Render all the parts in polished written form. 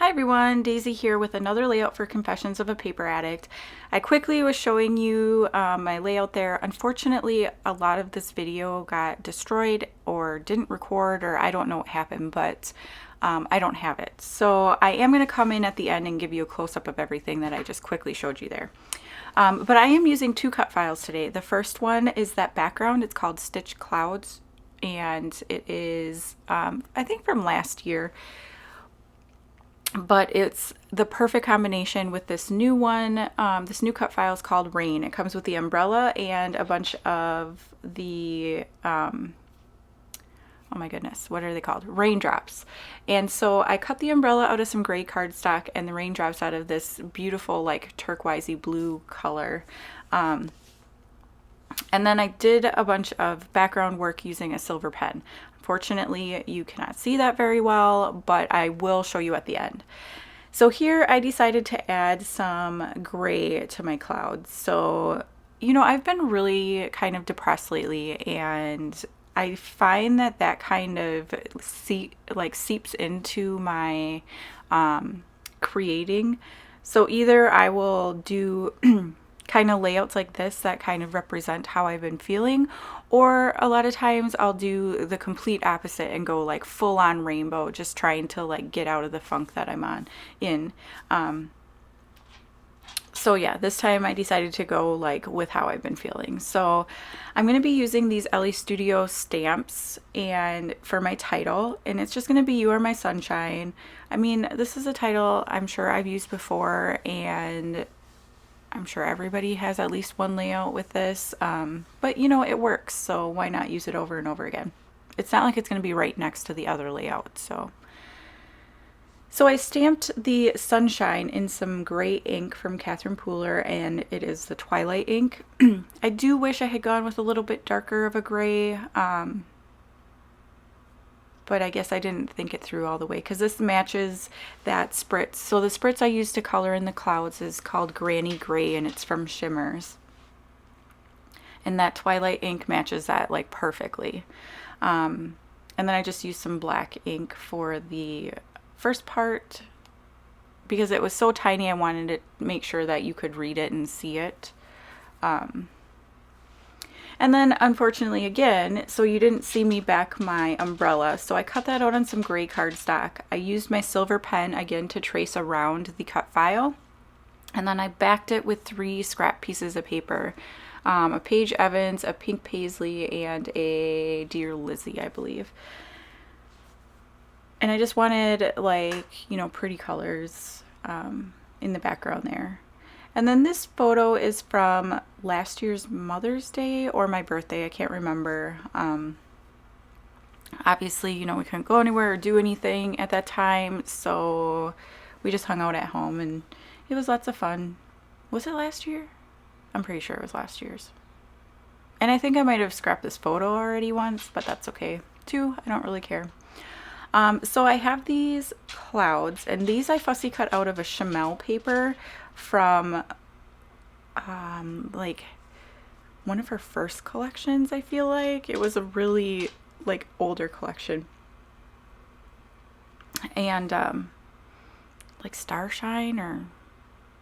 Hi everyone, Daisy here with another layout for Confessions of a Paper Addict. I quickly was showing you my layout there. Unfortunately, a lot of this video got destroyed or didn't record, or I don't know what happened, but I don't have it. So I am going to come in at the end and give you a close-up of everything that I just quickly showed you there. But I am using two cut files today. The first one is that background. It's called Stitch Clouds, and it is, I think, from last year. But it's the perfect combination with this new one. This new cut file is called Rain. It comes with the umbrella and a bunch of the, oh my goodness, what are they called? Raindrops. And so I cut the umbrella out of some gray cardstock and the raindrops out of this beautiful like turquoisey blue color. And then I did a bunch of background work using a silver pen. Fortunately, you cannot see that very well, but I will show you at the end. So here I decided to add some gray to my clouds. So, you know, I've been really kind of depressed lately, and I find that that kind of seeps into my creating. So either I will do kind of layouts like this that kind of represent how I've been feeling, or a lot of times I'll do the complete opposite and go like full on rainbow, just trying to like get out of the funk that I'm in. So yeah, this time I decided to go like with how I've been feeling. So I'm going to be using these Ellie Studio stamps and for my title, and it's just going to be You Are My Sunshine. I mean, this is a title I'm sure I've used before, and I'm sure everybody has at least one layout with this, but you know, it works, so why not use it over and over again? It's not like it's going to be right next to the other layout. So I stamped the sunshine in some gray ink from Catherine Pooler, and it is the Twilight ink. I do wish I had gone with a little bit darker of a gray, but I guess I didn't think it through all the way because this matches that spritz. So the spritz I used to color in the clouds is called Granny Gray, and it's from Shimmers. And that Twilight ink matches that like perfectly. And then I just used some black ink for the first part because it was so tiny. I wanted to make sure that you could read it and see it. And then unfortunately again, so you didn't see me back my umbrella, so I cut that out on some gray cardstock. I used my silver pen again to trace around the cut file, and then I backed it with 3 scrap pieces of paper, a Paige Evans, a pink paisley, and a Dear Lizzie, I believe. And I just wanted like, you know, pretty colors in the background there. And then this photo is from last year's Mother's Day or my birthday, I can't remember. Obviously, you know, we couldn't go anywhere or do anything at that time, so we just hung out at home and it was lots of fun. Was it last year? I'm pretty sure it was last year's. And I think I might have scrapped this photo already once, but that's okay too. I don't really care. So I have these clouds, and these I fussy cut out of a Chamel paper from like one of her first collections. I feel like it was a really like older collection, and like Starshine, or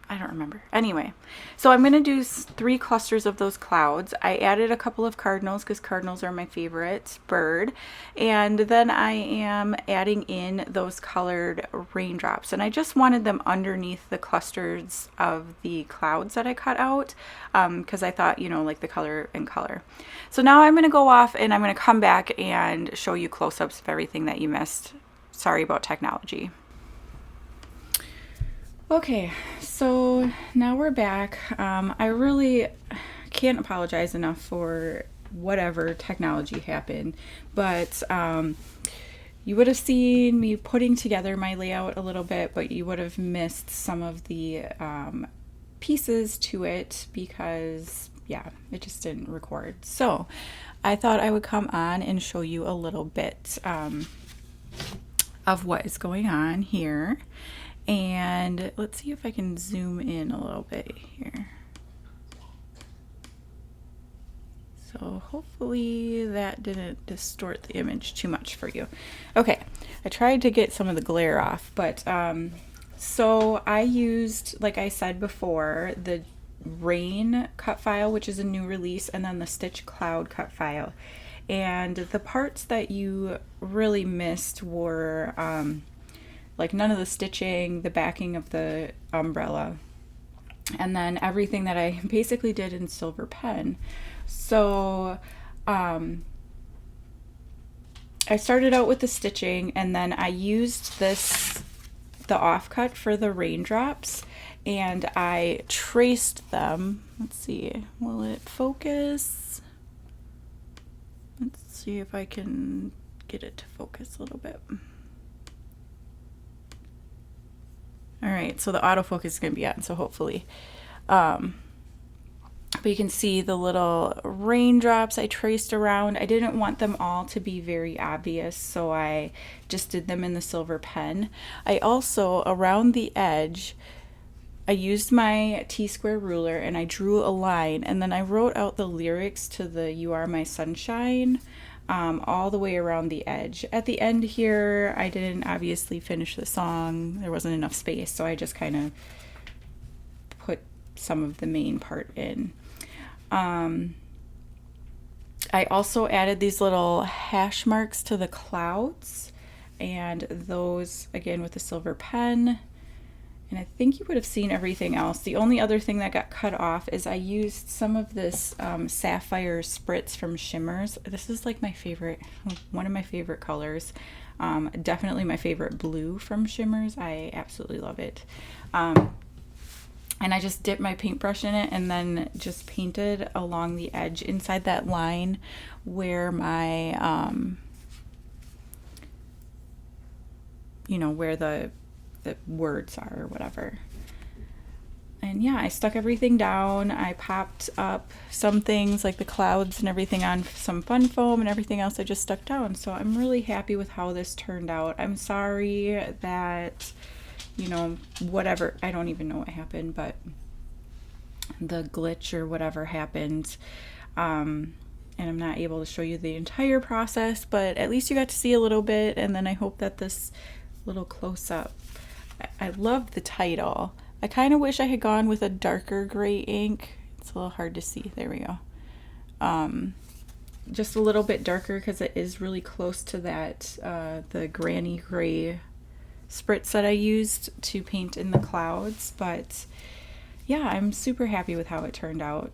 I don't remember. Anyway, so I'm going to do 3 clusters of those clouds. I added a couple of cardinals because cardinals are my favorite bird. And then I am adding in those colored raindrops. And I just wanted them underneath the clusters of the clouds that I cut out because I thought, you know, like the color and color. So now I'm going to go off and I'm going to come back and show you close-ups of everything that you missed. Sorry about technology. Okay, so now we're back. I really can't apologize enough for whatever technology happened, but you would have seen me putting together my layout a little bit, but you would have missed some of the pieces to it because, yeah, it just didn't record. So I thought I would come on and show you a little bit of what is going on here. And let's see if I can zoom in a little bit here. So hopefully that didn't distort the image too much for you. Okay, I tried to get some of the glare off, but So I used, like I said before, the Rain cut file, which is a new release, and then the Stitch Cloud cut file. And the parts that you really missed were like none of the stitching, the backing of the umbrella, and then everything that I basically did in silver pen. So I started out with the stitching, and then I used this, the offcut for the raindrops, and I traced them. Let's see, will it focus? Let's see if I can get it to focus a little bit. All right, so the autofocus is going to be on, so hopefully. But you can see the little raindrops I traced around. I didn't want them all to be very obvious, so I just did them in the silver pen. I also, around the edge, I used my T-square ruler and I drew a line, and then I wrote out the lyrics to the "You Are My Sunshine" all the way around the edge. At the end here, I didn't obviously finish the song. There wasn't enough space, so I just kind of put some of the main part in. I also added these little hash marks to the clouds, and those again with the silver pen. And I think you would have seen everything else. The only other thing that got cut off is I used some of this sapphire spritz from Shimmers. This is like my favorite, one of my favorite colors. Definitely my favorite blue from Shimmers. I absolutely love it. And I just dipped my paintbrush in it and then just painted along the edge inside that line where my, you know, where the words are or whatever. And yeah, I stuck everything down. I popped up some things like the clouds and everything on some fun foam, and everything else I just stuck down. So I'm really happy with how this turned out. I'm sorry that, you know, whatever, I don't even know what happened, but the glitch or whatever happened. And I'm not able to show you the entire process, but at least you got to see a little bit. And then I hope that this little close-up, I love the title. I kind of wish I had gone with a darker gray ink. It's a little hard to see. There we go. Just a little bit darker because it is really close to that, the granny gray spritz that I used to paint in the clouds. But yeah, I'm super happy with how it turned out.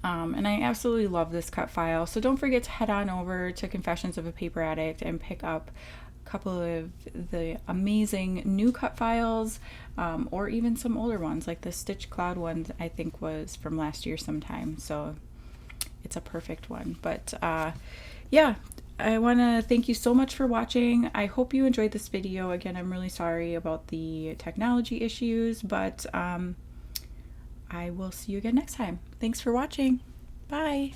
And I absolutely love this cut file. So don't forget to head on over to Confessions of a Paper Addict and pick up a couple of the amazing new cut files, or even some older ones, like the Stitch Cloud one I think was from last year sometime. So it's a perfect one. But yeah, I want to thank you so much for watching. I hope you enjoyed this video. Again, I'm really sorry about the technology issues, but I will see you again next time. Thanks for watching. Bye.